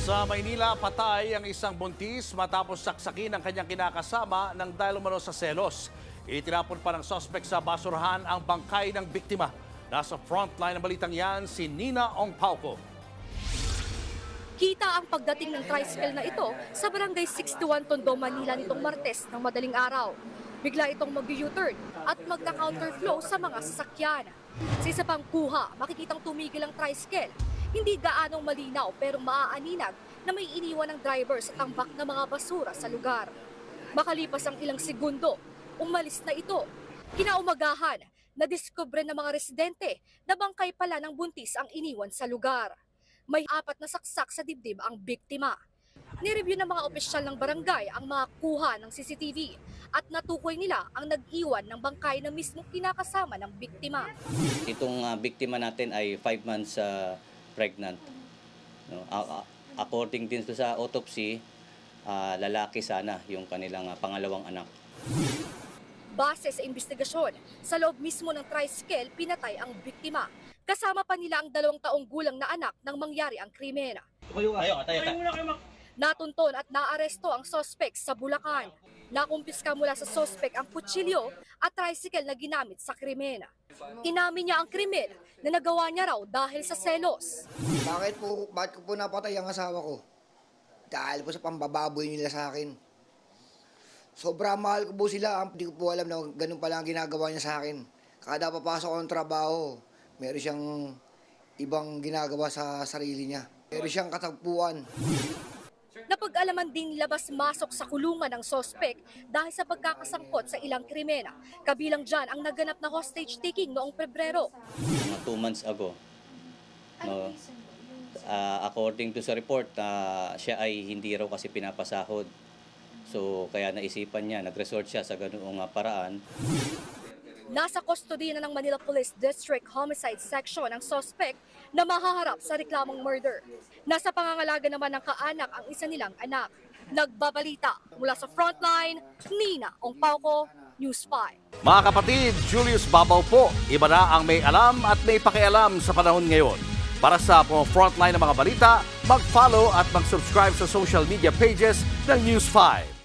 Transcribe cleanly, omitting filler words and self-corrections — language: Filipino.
Sa Maynila, patay ang isang buntis matapos saksakin ang kanyang kinakasama ng dahil umano sa selos. Itinapon pa ng suspect sa basurahan ang bangkay ng biktima. Nasa frontline ng balitang yan si Nina Ongpauco. Kita ang pagdating ng tricycle na ito sa Barangay 61 Tondo, Manila nitong Martes ng madaling araw. Bigla itong mag-U-turn at magka-counterflow sa mga sasakyan. Sa isa pang kuha, makikitang tumigil ang tricycle. Hindi gaanong malinaw pero maaaninag na may iniwan ng driver sa tambak ng mga basura sa lugar. Makalipas ang ilang segundo, umalis na ito. Kinaumagahan, nadiskubre ng mga residente na bangkay pala ng buntis ang iniwan sa lugar. May 4 na saksak sa dibdib ang biktima. Nireview ng mga opisyal ng barangay ang mga kuha ng CCTV at natukoy nila ang nag-iwan ng bangkay na mismo kinakasama ng biktima. Itong biktima natin ay 5 months pregnant. No? According din sa autopsy, lalaki sana yung kanilang pangalawang anak. Base sa investigasyon, sa loob mismo ng tricycle, pinatay ang biktima. Kasama pa nila ang 2 taong gulang na anak nang mangyari ang krimen. Natunton at naaresto ang suspect sa Bulacan. Nakumpiska mula sa suspect ang kutsilyo at tricycle na ginamit sa krimen. Inamin niya ang krimen na nagawa niya raw dahil sa selos. Bakit ko po napatay ang asawa ko? Dahil po sa pambababoy nila sa akin. Sobrang mahal ko po sila. Hindi ko po alam na ganun pala ang ginagawa niya sa akin. Kada papasok ko ng trabaho, meron siyang ibang ginagawa sa sarili niya. Meron siyang katagpuan. Napag-alaman din labas-masok sa kulungan ng suspect dahil sa pagkakasangkot sa ilang krimena. Kabilang dyan ang naganap na hostage-taking noong Pebrero. Mga 2 months ago, no, according to sa report, siya ay hindi raw kasi pinapasahod. So kaya naisipan niya, nag-resort siya sa ganoong paraan. Nasa kustodiya na ng Manila Police District Homicide Section ang suspect na mahaharap sa reklamong murder. Nasa pangangalaga naman ng kaanak ang isa nilang anak. Nagbabalita mula sa frontline, Nina Ongpauco, News 5. Mga kapatid, Julius Babaw po. Iba na ang may alam at may pakialam sa panahon ngayon. Para sa frontline ng mga balita, mag-follow at mag-subscribe sa social media pages ng News 5.